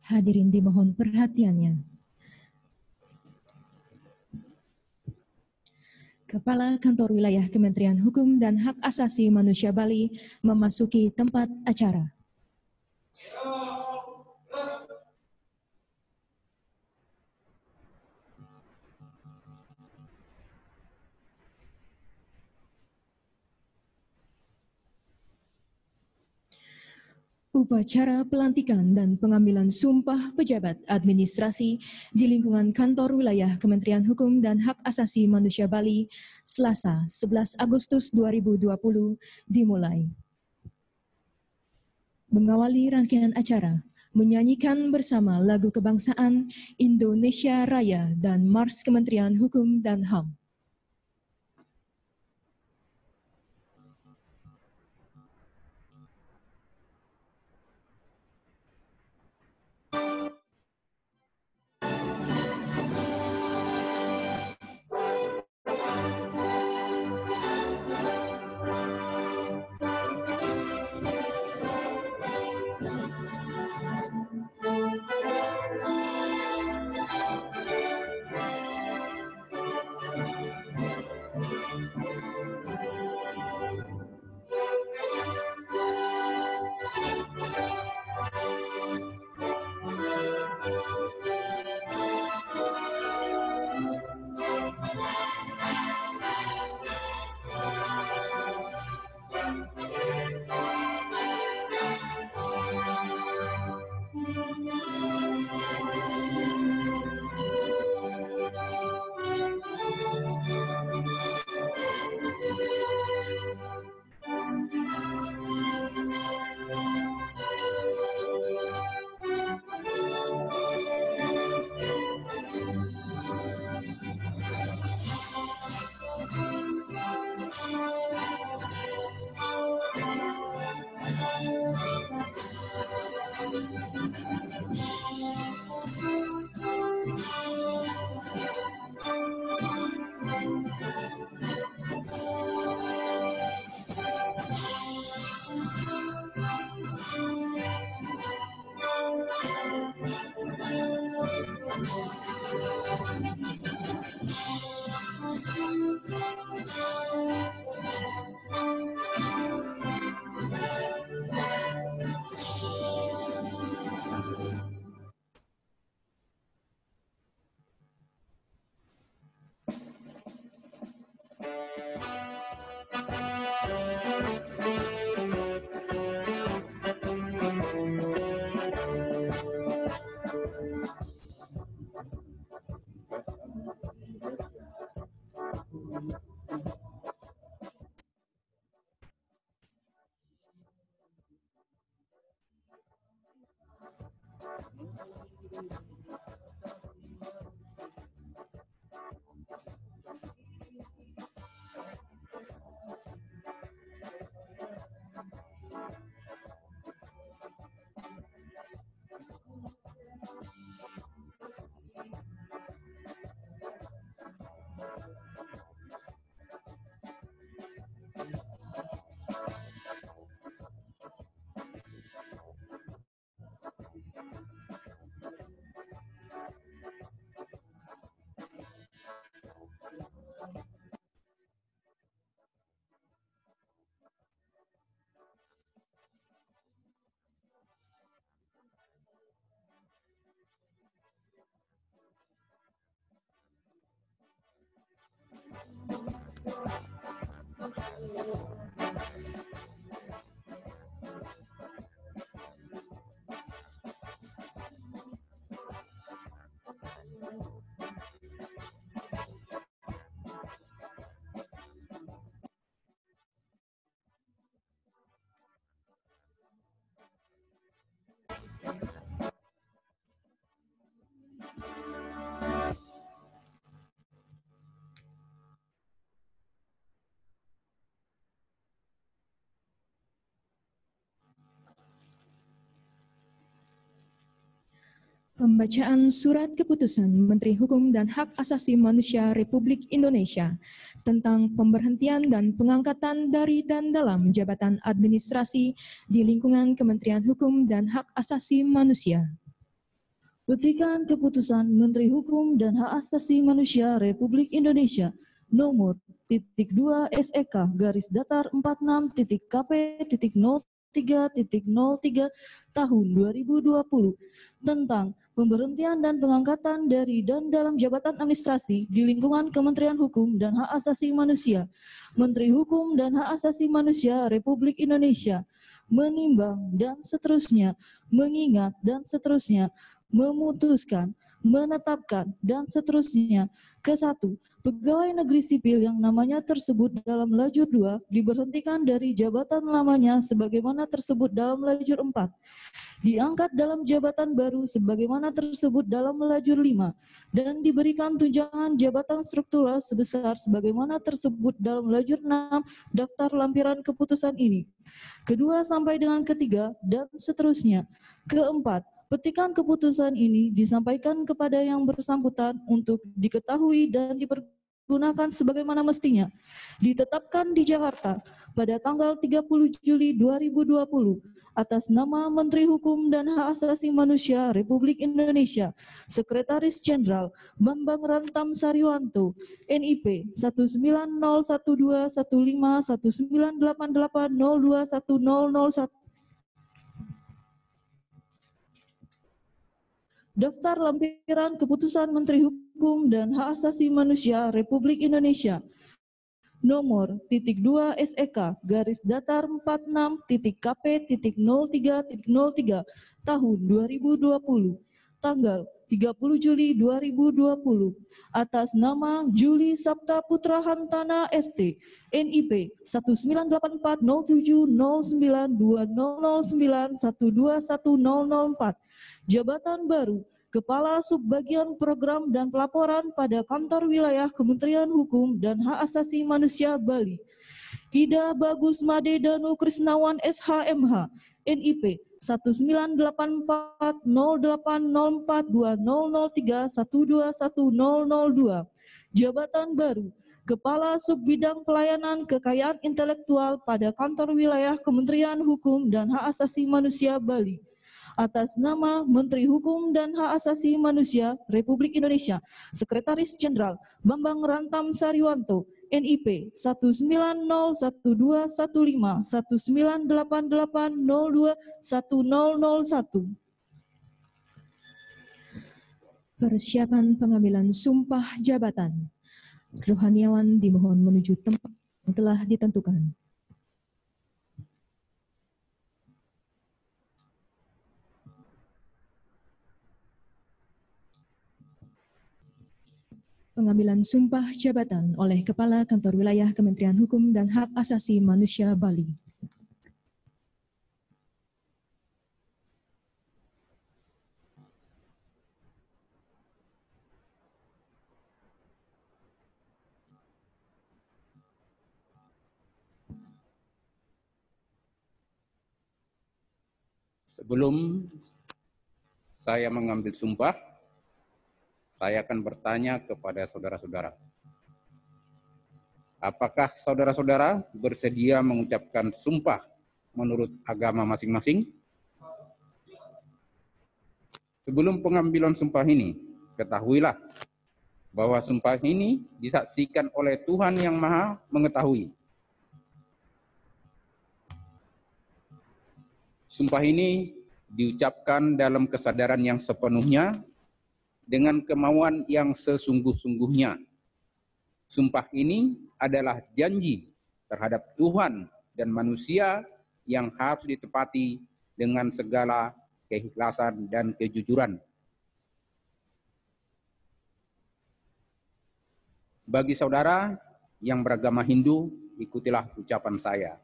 Hadirin dimohon perhatiannya. Kepala Kantor Wilayah Kementerian Hukum dan Hak Asasi Manusia Bali memasuki tempat acara. Upacara pelantikan dan pengambilan sumpah pejabat administrasi di lingkungan Kantor Wilayah Kementerian Hukum dan Hak Asasi Manusia Bali, Selasa 11 Agustus 2020 dimulai. Mengawali rangkaian acara, menyanyikan bersama lagu kebangsaan Indonesia Raya dan Mars Kementerian Hukum dan HAM. Pembacaan Surat Keputusan Menteri Hukum dan Hak Asasi Manusia Republik Indonesia tentang pemberhentian dan pengangkatan dari dan dalam jabatan administrasi di lingkungan Kementerian Hukum dan Hak Asasi Manusia. Petikan Keputusan Menteri Hukum dan Hak Asasi Manusia Republik Indonesia nomor .2 SEK garis datar 46.KP.03.03 tahun 2020 tentang pemberhentian dan pengangkatan dari dan dalam jabatan administrasi di lingkungan Kementerian Hukum dan Hak Asasi Manusia. Menteri Hukum dan Hak Asasi Manusia Republik Indonesia menimbang dan seterusnya, mengingat dan seterusnya, memutuskan, menetapkan, dan seterusnya. Ke-1, pegawai negeri sipil yang namanya tersebut dalam lajur 2 diberhentikan dari jabatan lamanya sebagaimana tersebut dalam lajur 4, diangkat dalam jabatan baru sebagaimana tersebut dalam lajur 5, dan diberikan tunjangan jabatan struktural sebesar sebagaimana tersebut dalam lajur 6 daftar lampiran keputusan ini. Kedua sampai dengan ketiga, dan seterusnya. Keempat, petikan keputusan ini disampaikan kepada yang bersangkutan untuk diketahui dan dipergunakan sebagaimana mestinya. Ditetapkan di Jakarta pada tanggal 30 Juli 2020 atas nama Menteri Hukum dan Hak Asasi Manusia Republik Indonesia, Sekretaris Jenderal Bambang Rantam Sariwanto, NIP 19012151988021001. Daftar lampiran keputusan Menteri Hukum dan Hak Asasi Manusia Republik Indonesia nomor .2 SEK garis datar 46.KP.03.03 tahun 2020 tanggal 30 Juli 2020 atas nama Juli Sabta Putra Hantana ST, NIP 19807092009121004, jabatan baru Kepala Subbagian Program dan Pelaporan pada Kantor Wilayah Kementerian Hukum dan Hak Asasi Manusia Bali. Ida Bagus Made Danu Krisnawan SHMH, NIP 1984080420031210002, jabatan baru Kepala Subbidang Pelayanan Kekayaan Intelektual pada Kantor Wilayah Kementerian Hukum dan Hak Asasi Manusia Bali. Atas nama Menteri Hukum dan Hak Asasi Manusia Republik Indonesia, Sekretaris Jenderal Bambang Rantam Sariwanto, NIP 19012151988021001. Persiapan pengambilan sumpah jabatan. Rohaniawan dimohon menuju tempat yang telah ditentukan. Pengambilan sumpah jabatan oleh Kepala Kantor Wilayah Kementerian Hukum dan Hak Asasi Manusia Bali. Sebelum saya mengambil sumpah, saya akan bertanya kepada saudara-saudara. Apakah saudara-saudara bersedia mengucapkan sumpah menurut agama masing-masing? Sebelum pengambilan sumpah ini, ketahuilah bahwa sumpah ini disaksikan oleh Tuhan yang Maha Mengetahui. Sumpah ini diucapkan dalam kesadaran yang sepenuhnya dengan kemauan yang sesungguh-sungguhnya. Sumpah ini adalah janji terhadap Tuhan dan manusia yang harus ditepati dengan segala keikhlasan dan kejujuran. Bagi saudara yang beragama Hindu, ikutilah ucapan saya.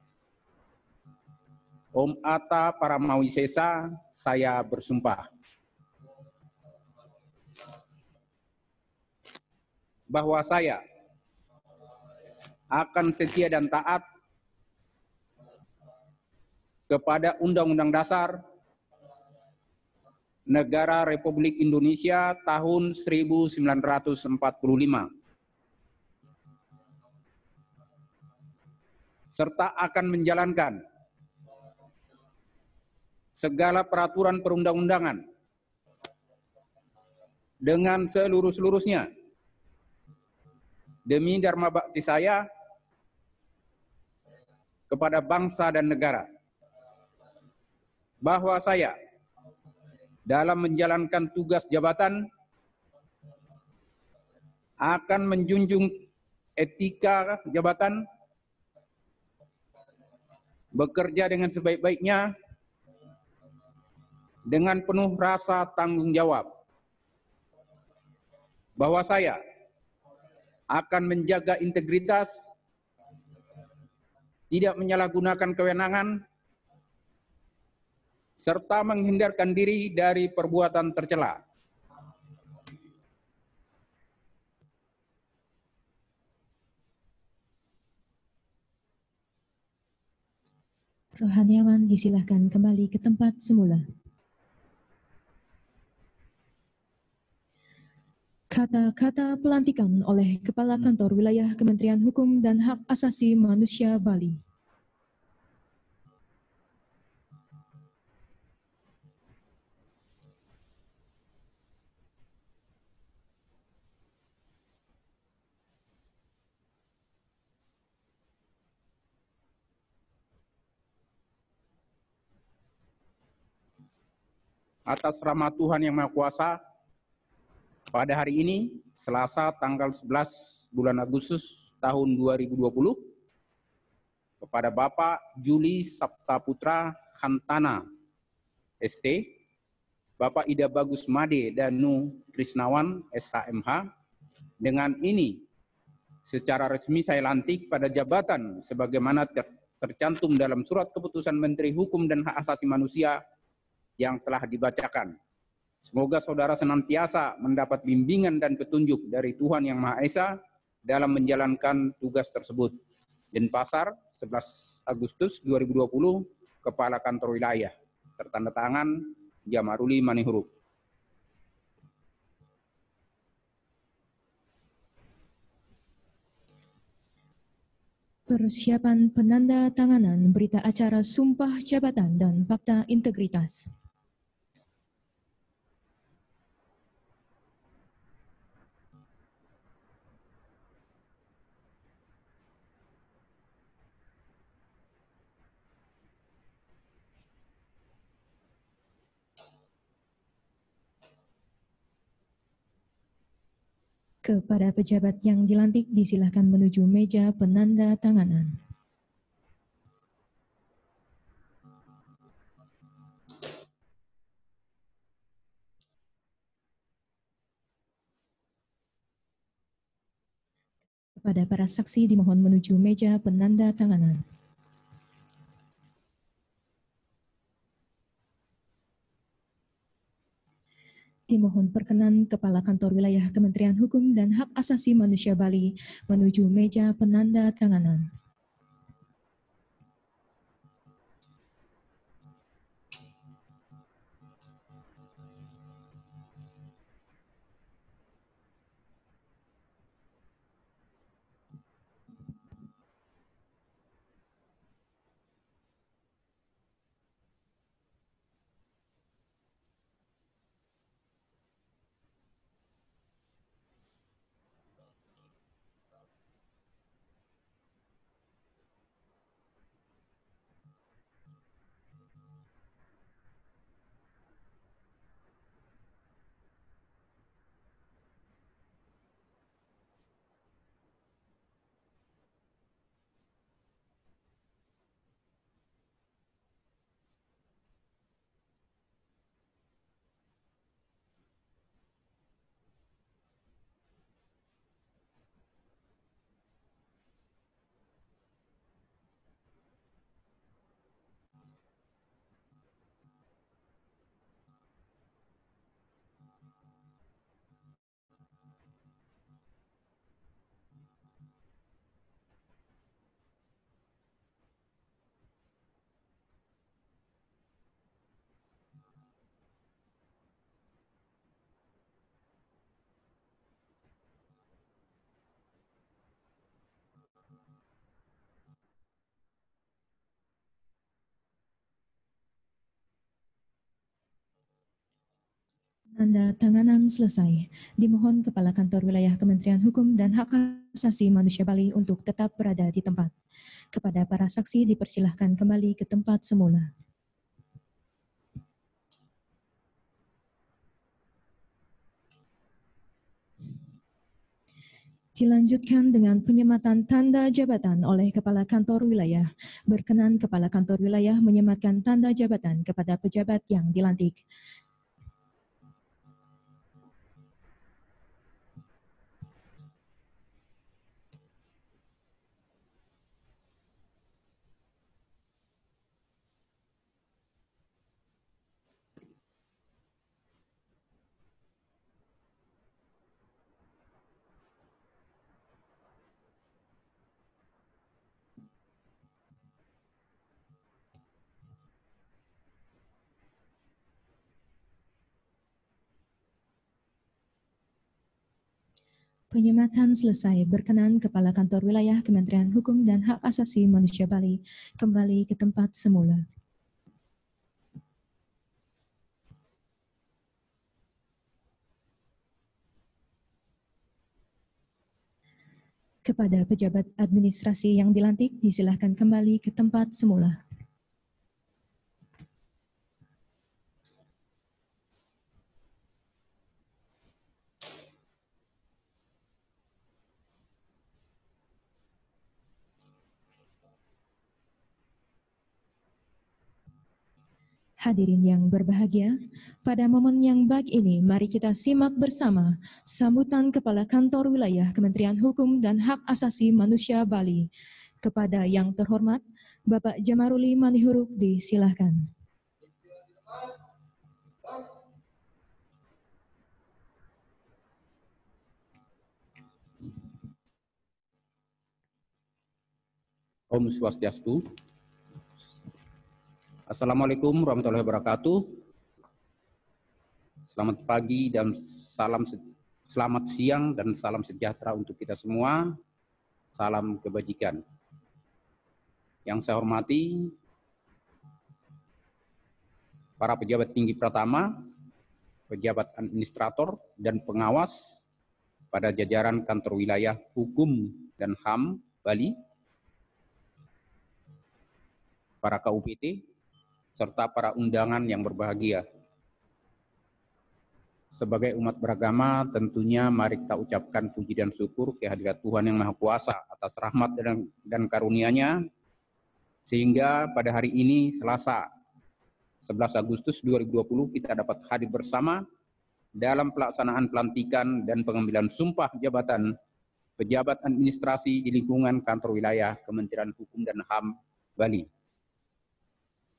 Om Ata Paramawisesa, saya bersumpah bahwa saya akan setia dan taat kepada Undang-Undang Dasar Negara Republik Indonesia tahun 1945, serta akan menjalankan segala peraturan perundang-undangan dengan seluruh-seluruhnya demi dharma bakti saya kepada bangsa dan negara, bahwa saya dalam menjalankan tugas jabatan akan menjunjung etika jabatan, bekerja dengan sebaik-baiknya, dengan penuh rasa tanggung jawab, bahwa saya akan menjaga integritas, tidak menyalahgunakan kewenangan, serta menghindarkan diri dari perbuatan tercela. Rohaniawan disilahkan kembali ke tempat semula. Kata-kata pelantikan oleh Kepala Kantor Wilayah Kementerian Hukum dan Hak Asasi Manusia Bali. Atas rahmat Tuhan Yang Maha Kuasa, pada hari ini, Selasa tanggal 11 bulan Agustus tahun 2020, kepada Bapak Juli Saptaputra Hantana, ST, Bapak Ida Bagus Made Danu Krisnawan, SHMH, dengan ini secara resmi saya lantik pada jabatan sebagaimana tercantum dalam Surat Keputusan Menteri Hukum dan Hak Asasi Manusia yang telah dibacakan. Semoga saudara senantiasa mendapat bimbingan dan petunjuk dari Tuhan Yang Maha Esa dalam menjalankan tugas tersebut. Denpasar, 11 Agustus 2020, Kepala Kantor Wilayah. Tertanda tangan Jamaruli Manihuruk. Persiapan penanda tanganan berita acara Sumpah Jabatan dan Fakta Integritas. Kepada pejabat yang dilantik disilahkan menuju meja penanda tanganan. Kepada para saksi dimohon menuju meja penanda tanganan. Dimohon perkenan Kepala Kantor Wilayah Kementerian Hukum dan Hak Asasi Manusia Bali menuju meja penanda tanganan. Tanda tanganan selesai. Dimohon Kepala Kantor Wilayah Kementerian Hukum dan Hak Asasi Manusia Bali untuk tetap berada di tempat. Kepada para saksi dipersilahkan kembali ke tempat semula. Dilanjutkan dengan penyematan tanda jabatan oleh Kepala Kantor Wilayah. Berkenan Kepala Kantor Wilayah menyematkan tanda jabatan kepada pejabat yang dilantik. Penyematan selesai. Berkenan Kepala Kantor Wilayah Kementerian Hukum dan Hak Asasi Manusia Bali kembali ke tempat semula. Kepada pejabat administrasi yang dilantik, disilahkan kembali ke tempat semula. Hadirin yang berbahagia, pada momen yang baik ini, mari kita simak bersama sambutan Kepala Kantor Wilayah Kementerian Hukum dan Hak Asasi Manusia Bali. Kepada yang terhormat, Bapak Jamaruli Manihuruk disilahkan. Om Swastiastu. Assalamualaikum warahmatullahi wabarakatuh. Selamat pagi dan selamat siang dan salam sejahtera untuk kita semua. Salam kebajikan. Yang saya hormati para pejabat tinggi pertama, pejabat administrator dan pengawas pada jajaran Kantor Wilayah Hukum dan HAM Bali, para KUPT, serta para undangan yang berbahagia. Sebagai umat beragama, tentunya mari kita ucapkan puji dan syukur kehadirat Tuhan Yang Maha Kuasa atas rahmat dan karunia-Nya, sehingga pada hari ini, Selasa 11 Agustus 2020, kita dapat hadir bersama dalam pelaksanaan pelantikan dan pengambilan sumpah jabatan pejabat administrasi di lingkungan Kantor Wilayah Kementerian Hukum dan HAM Bali.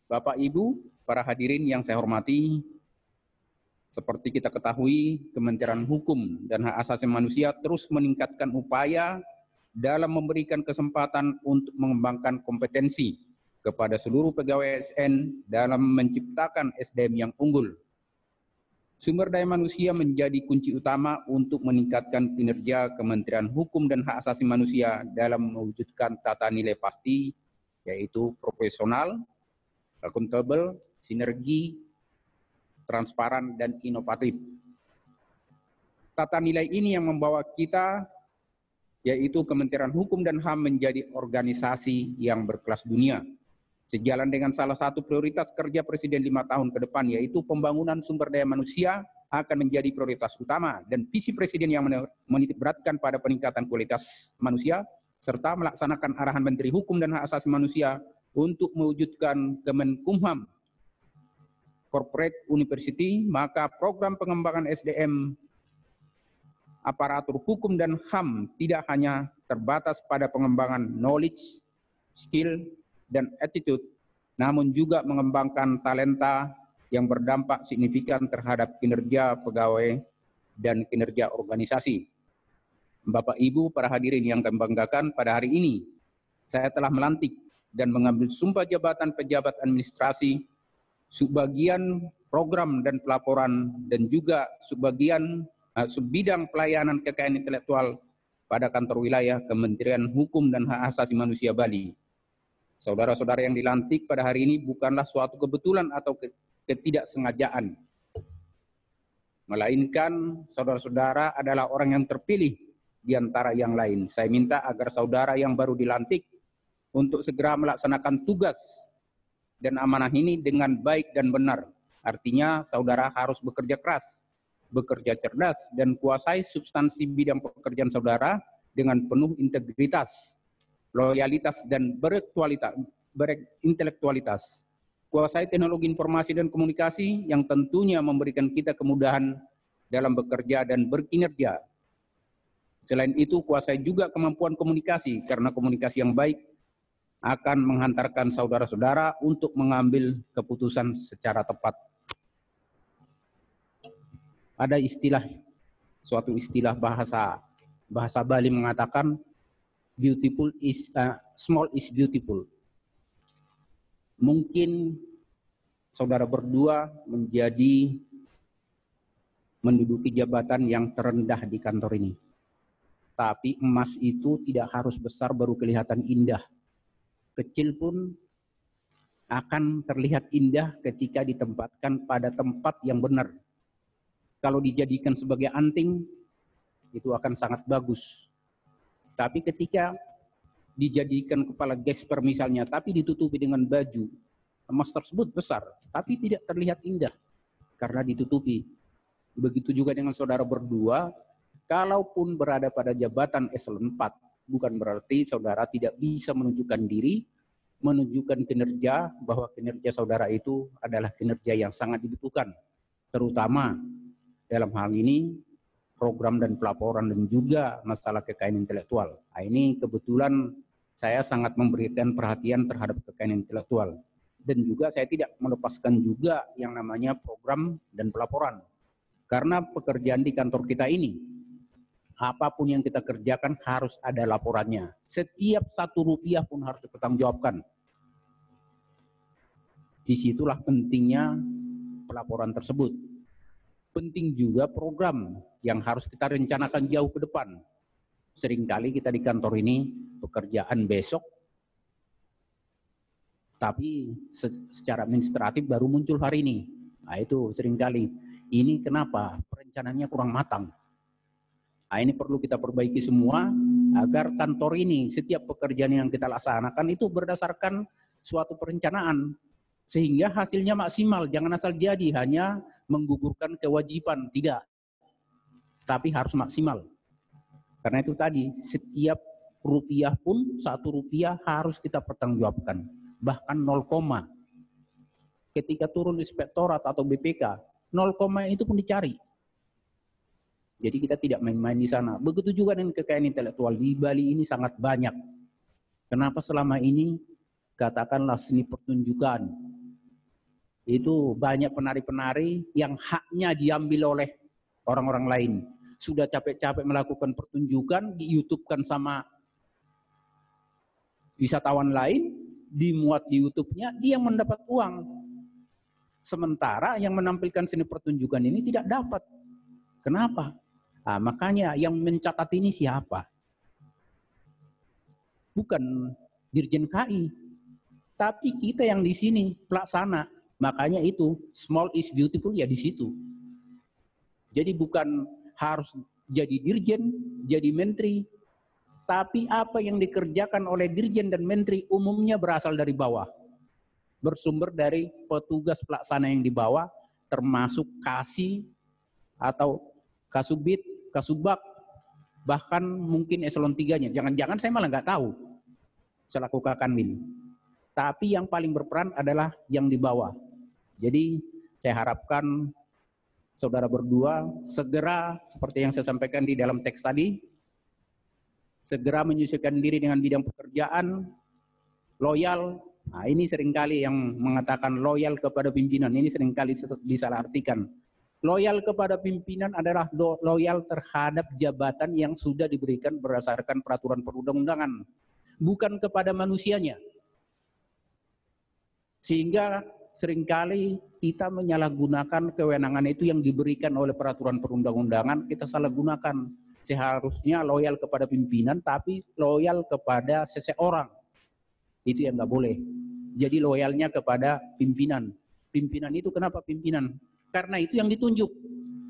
Bapak, Ibu, para hadirin yang saya hormati, seperti kita ketahui, Kementerian Hukum dan Hak Asasi Manusia terus meningkatkan upaya dalam memberikan kesempatan untuk mengembangkan kompetensi kepada seluruh pegawai ASN dalam menciptakan SDM yang unggul. Sumber daya manusia menjadi kunci utama untuk meningkatkan kinerja Kementerian Hukum dan Hak Asasi Manusia dalam mewujudkan tata nilai pasti, yaitu profesional, akuntabel, sinergi, transparan, dan inovatif. Tata nilai ini yang membawa kita, yaitu Kementerian Hukum dan HAM, menjadi organisasi yang berkelas dunia. Sejalan dengan salah satu prioritas kerja Presiden 5 tahun ke depan, yaitu pembangunan sumber daya manusia akan menjadi prioritas utama, dan visi Presiden yang menitikberatkan pada peningkatan kualitas manusia, serta melaksanakan arahan Menteri Hukum dan Hak Asasi Manusia untuk mewujudkan Kemenkumham Corporate University, maka program pengembangan SDM aparatur hukum dan HAM tidak hanya terbatas pada pengembangan knowledge, skill, dan attitude, namun juga mengembangkan talenta yang berdampak signifikan terhadap kinerja pegawai dan kinerja organisasi. Bapak, Ibu, para hadirin yang kami banggakan, pada hari ini saya telah melantik dan mengambil sumpah jabatan pejabat administrasi, subbagian program dan pelaporan, dan juga subbidang pelayanan kekayaan intelektual pada Kantor Wilayah Kementerian Hukum dan Hak Asasi Manusia Bali. Saudara-saudara yang dilantik pada hari ini bukanlah suatu kebetulan atau ketidaksengajaan, melainkan saudara-saudara adalah orang yang terpilih di antara yang lain. Saya minta agar saudara yang baru dilantik untuk segera melaksanakan tugas dan amanah ini dengan baik dan benar. Artinya saudara harus bekerja keras, bekerja cerdas, dan kuasai substansi bidang pekerjaan saudara dengan penuh integritas, loyalitas, dan berintelektualitas. Kuasai teknologi informasi dan komunikasi yang tentunya memberikan kita kemudahan dalam bekerja dan berkinerja. Selain itu, kuasai juga kemampuan komunikasi, karena komunikasi yang baik akan menghantarkan saudara-saudara untuk mengambil keputusan secara tepat. Ada suatu istilah bahasa Bali mengatakan, small is beautiful. Mungkin saudara berdua menduduki jabatan yang terendah di kantor ini. Tapi emas itu tidak harus besar baru kelihatan indah. Kecil pun akan terlihat indah ketika ditempatkan pada tempat yang benar. Kalau dijadikan sebagai anting, itu akan sangat bagus. Tapi ketika dijadikan kepala gesper misalnya, tapi ditutupi dengan baju, emas tersebut besar, tapi tidak terlihat indah karena ditutupi. Begitu juga dengan saudara berdua, kalaupun berada pada jabatan eselon 4, bukan berarti saudara tidak bisa menunjukkan diri, menunjukkan kinerja, bahwa kinerja saudara itu adalah kinerja yang sangat dibutuhkan, terutama dalam hal ini program dan pelaporan dan juga masalah kekayaan intelektual. Nah, ini kebetulan saya sangat memberikan perhatian terhadap kekayaan intelektual. Dan juga saya tidak melepaskan juga yang namanya program dan pelaporan. Karena pekerjaan di kantor kita ini, apapun yang kita kerjakan harus ada laporannya. Setiap 1 rupiah pun harus dipertanggungjawabkan. Disitulah pentingnya pelaporan tersebut. Penting juga program yang harus kita rencanakan jauh ke depan. Seringkali kita di kantor ini pekerjaan besok, tapi secara administratif baru muncul hari ini. Nah, itu seringkali. Ini kenapa? Perencanaannya kurang matang. Nah, ini perlu kita perbaiki semua agar kantor ini, setiap pekerjaan yang kita laksanakan itu berdasarkan suatu perencanaan. Sehingga hasilnya maksimal, jangan asal jadi hanya menggugurkan kewajiban, tidak. Tapi harus maksimal. Karena itu tadi, setiap rupiah pun 1 rupiah harus kita pertanggungjawabkan. Bahkan 0, ketika turun inspektorat atau BPK, 0, itu pun dicari. Jadi kita tidak main-main di sana. Begitu juga dengan kekayaan intelektual. Di Bali ini sangat banyak. Kenapa selama ini, katakanlah seni pertunjukan, itu banyak penari-penari yang haknya diambil oleh orang-orang lain. Sudah capek-capek melakukan pertunjukan, di YouTube-kan sama wisatawan lain, dimuat di YouTube-nya, dia yang mendapat uang. Sementara yang menampilkan seni pertunjukan ini tidak dapat. Kenapa? Nah, makanya yang mencatat ini siapa? Bukan Dirjen KI, tapi kita yang di sini pelaksana. Makanya itu small is beautiful ya di situ. Jadi bukan harus jadi dirjen, jadi menteri, tapi apa yang dikerjakan oleh dirjen dan menteri umumnya berasal dari bawah. Bersumber dari petugas pelaksana yang di bawah, termasuk Kasih atau Kasubit, Kasubag, bahkan mungkin eselon 3-nya. Jangan-jangan saya malah nggak tahu selaku Kakanwil. Tapi yang paling berperan adalah yang di bawah. Jadi saya harapkan saudara berdua segera, seperti yang saya sampaikan di dalam teks tadi, segera menyesuaikan diri dengan bidang pekerjaan, loyal. Nah, ini seringkali yang mengatakan loyal kepada pimpinan, ini seringkali disalahartikan. Loyal kepada pimpinan adalah loyal terhadap jabatan yang sudah diberikan berdasarkan peraturan perundang-undangan, bukan kepada manusianya. Sehingga seringkali kita menyalahgunakan kewenangan itu yang diberikan oleh peraturan perundang-undangan, kita salah gunakan. Seharusnya loyal kepada pimpinan, tapi loyal kepada seseorang. Itu yang nggak boleh. Jadi loyalnya kepada pimpinan. Pimpinan itu kenapa pimpinan? Karena itu yang ditunjuk.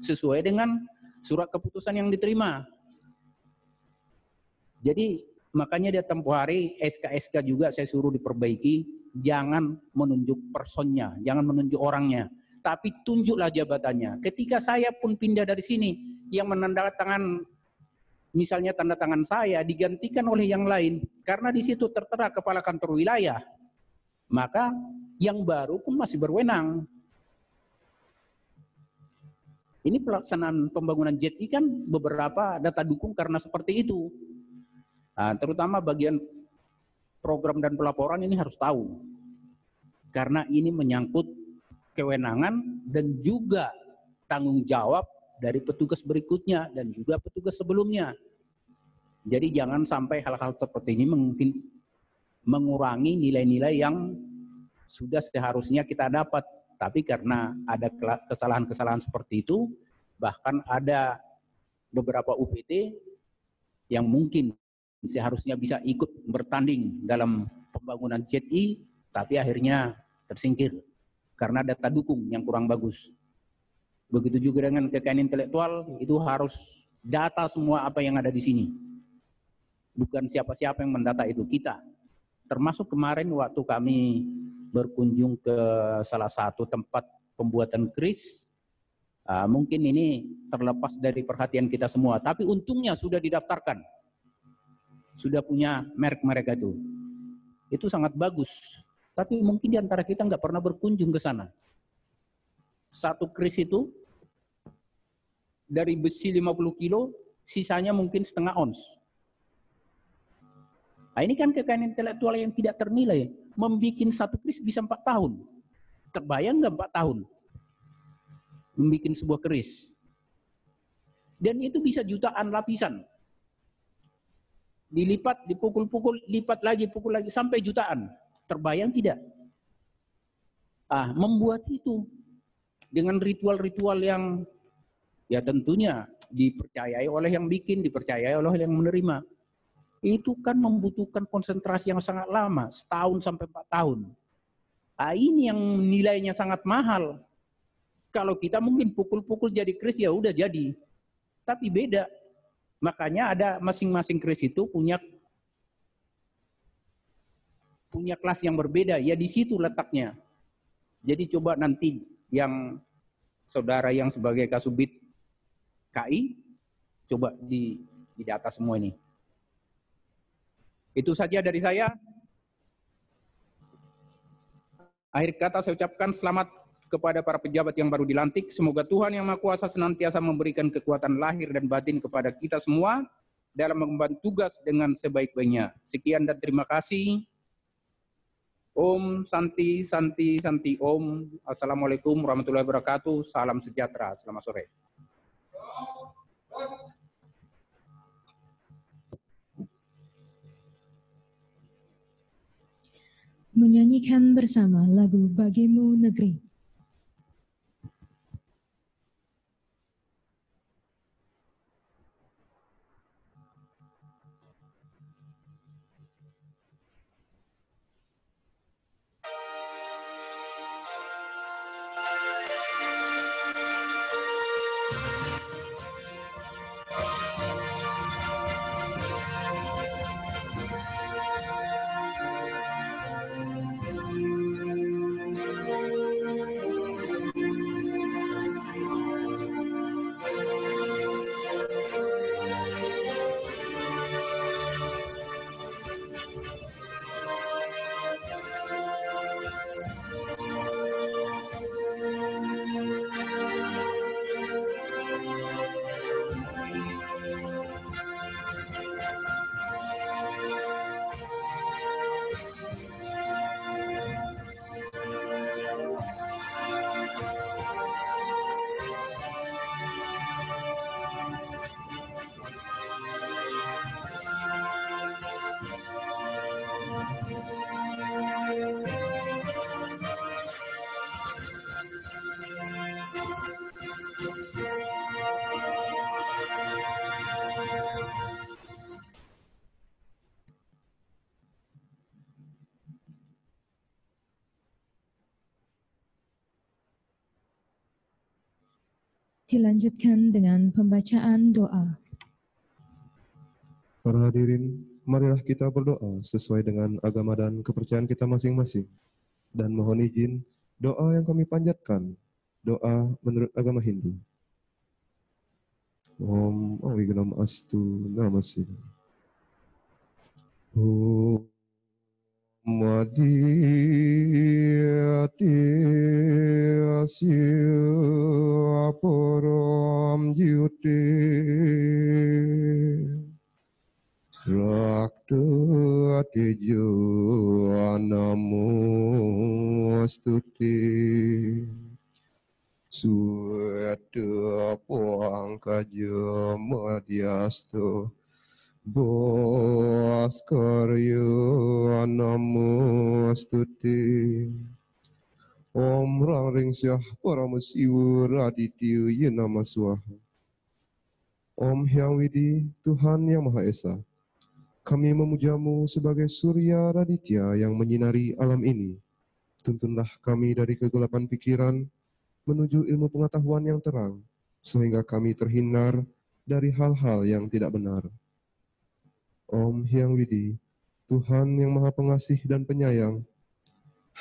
sesuai dengan surat keputusan yang diterima. Jadi makanya dia tempoh hari SK-SK juga saya suruh diperbaiki, jangan menunjuk personnya, jangan menunjuk orangnya, tapi tunjuklah jabatannya. Ketika saya pun pindah dari sini, yang menandatangan misalnya tanda tangan saya digantikan oleh yang lain, karena di situ tertera kepala kantor wilayah, maka yang baru pun masih berwenang. Ini pelaksanaan pembangunan JETI kan beberapa data dukung karena seperti itu. Nah, terutama bagian program dan pelaporan ini harus tahu. Karena ini menyangkut kewenangan dan juga tanggung jawab dari petugas berikutnya dan juga petugas sebelumnya. Jadi jangan sampai hal-hal seperti ini mungkin mengurangi nilai-nilai yang sudah seharusnya kita dapat. Tapi karena ada kesalahan-kesalahan seperti itu, bahkan ada beberapa UPT yang mungkin seharusnya bisa ikut bertanding dalam pembangunan JETI, tapi akhirnya tersingkir karena data dukung yang kurang bagus. Begitu juga dengan kekayaan intelektual, itu harus data semua apa yang ada di sini. Bukan siapa-siapa yang mendata itu, kita. Termasuk kemarin waktu kami berkunjung ke salah satu tempat pembuatan kris, mungkin ini terlepas dari perhatian kita semua, tapi untungnya sudah didaftarkan, sudah punya merek mereka itu sangat bagus. Tapi mungkin di antara kita nggak pernah berkunjung ke sana. Satu kris itu dari besi 50 kilo, sisanya mungkin setengah ons. Nah, ini kan kekayaan intelektual yang tidak ternilai. Membikin satu keris bisa 4 tahun. Terbayang nggak 4 tahun? Membikin sebuah keris. Dan itu bisa jutaan lapisan. Dilipat, dipukul-pukul, lipat lagi, pukul lagi, sampai jutaan. Terbayang tidak? Membuat itu dengan ritual-ritual yang ya tentunya dipercayai oleh yang bikin, dipercayai oleh yang menerima. Itu kan membutuhkan konsentrasi yang sangat lama, setahun sampai 4 tahun. Ini yang nilainya sangat mahal. Kalau kita mungkin pukul-pukul jadi keris ya udah jadi. Tapi beda. Makanya ada masing-masing keris itu punya kelas yang berbeda. Ya di situ letaknya. Jadi coba nanti yang saudara yang sebagai Kasubit KI, coba didata semua ini. Itu saja dari saya. Akhir kata saya ucapkan selamat kepada para pejabat yang baru dilantik. Semoga Tuhan Yang Maha Kuasa senantiasa memberikan kekuatan lahir dan batin kepada kita semua dalam mengemban tugas dengan sebaik-baiknya. Sekian dan terima kasih. Om Santi Santi Santi Om. Assalamualaikum warahmatullahi wabarakatuh. Salam sejahtera. Selamat sore. Menyanyikan bersama lagu Bagimu Negeri. Dilanjutkan dengan pembacaan doa. Para hadirin, marilah kita berdoa sesuai dengan agama dan kepercayaan kita masing-masing. Dan mohon izin, doa yang kami panjatkan, doa menurut agama Hindu. Om Awignam Astu Namaste. Om Madhyati Asya Param Jyoti Rakta Tejo Namastuti Sueta Pangkaja Madhyasto Bhaskarya Namastuti Om Rang Ring Syah Paramasiwa Raditya Yenama Swaha. Om Hyang Widi, Tuhan Yang Maha Esa, kami memujamu sebagai Surya Raditya yang menyinari alam ini. Tuntunlah kami dari kegelapan pikiran menuju ilmu pengetahuan yang terang, sehingga kami terhindar dari hal-hal yang tidak benar. Om Hyang Widi, Tuhan yang Maha Pengasih dan Penyayang,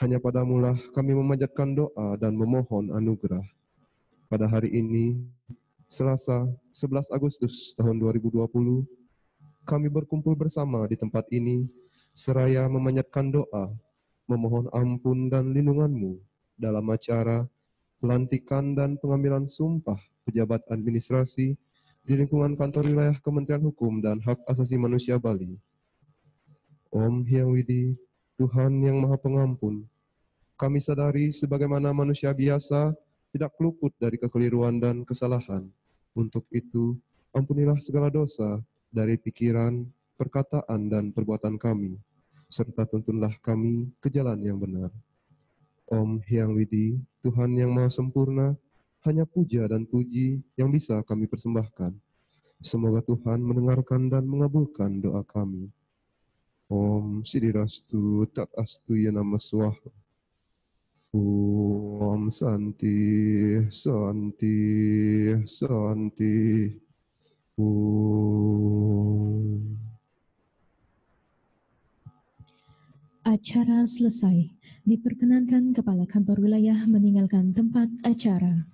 hanya padamulah kami memanjatkan doa dan memohon anugerah. Pada hari ini, Selasa 11 Agustus tahun 2020, kami berkumpul bersama di tempat ini, seraya memanjatkan doa, memohon ampun dan lindungan-Mu dalam acara pelantikan dan pengambilan sumpah pejabat administrasi di lingkungan kantor wilayah Kementerian Hukum dan Hak Asasi Manusia Bali. Om Hyang Widi, Tuhan yang Maha Pengampun, kami sadari sebagaimana manusia biasa tidak luput dari kekeliruan dan kesalahan. Untuk itu, ampunilah segala dosa dari pikiran, perkataan, dan perbuatan kami, serta tuntunlah kami ke jalan yang benar. Om Hyang Widi, Tuhan yang Maha Sempurna, hanya puja dan puji yang bisa kami persembahkan. Semoga Tuhan mendengarkan dan mengabulkan doa kami. Om Siddhirastu Tat Astu Yenama Swaha. Om Santi, Santi, Santi. Om. Acara selesai. Diperkenankan Kepala Kantor Wilayah meninggalkan tempat acara.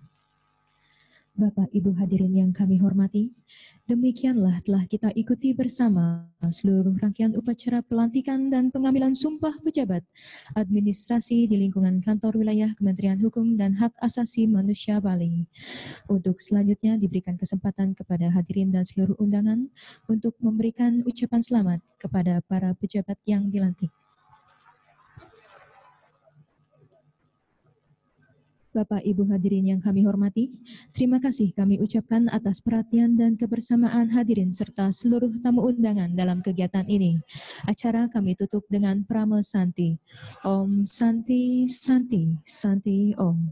Bapak Ibu hadirin yang kami hormati, demikianlah telah kita ikuti bersama seluruh rangkaian upacara pelantikan dan pengambilan sumpah pejabat administrasi di lingkungan Kantor Wilayah Kementerian Hukum dan Hak Asasi Manusia Bali. Untuk selanjutnya diberikan kesempatan kepada hadirin dan seluruh undangan untuk memberikan ucapan selamat kepada para pejabat yang dilantik. Bapak Ibu hadirin yang kami hormati, terima kasih kami ucapkan atas perhatian dan kebersamaan hadirin serta seluruh tamu undangan dalam kegiatan ini. Acara kami tutup dengan Prama Santi. Om Santi, Santi, Santi Om.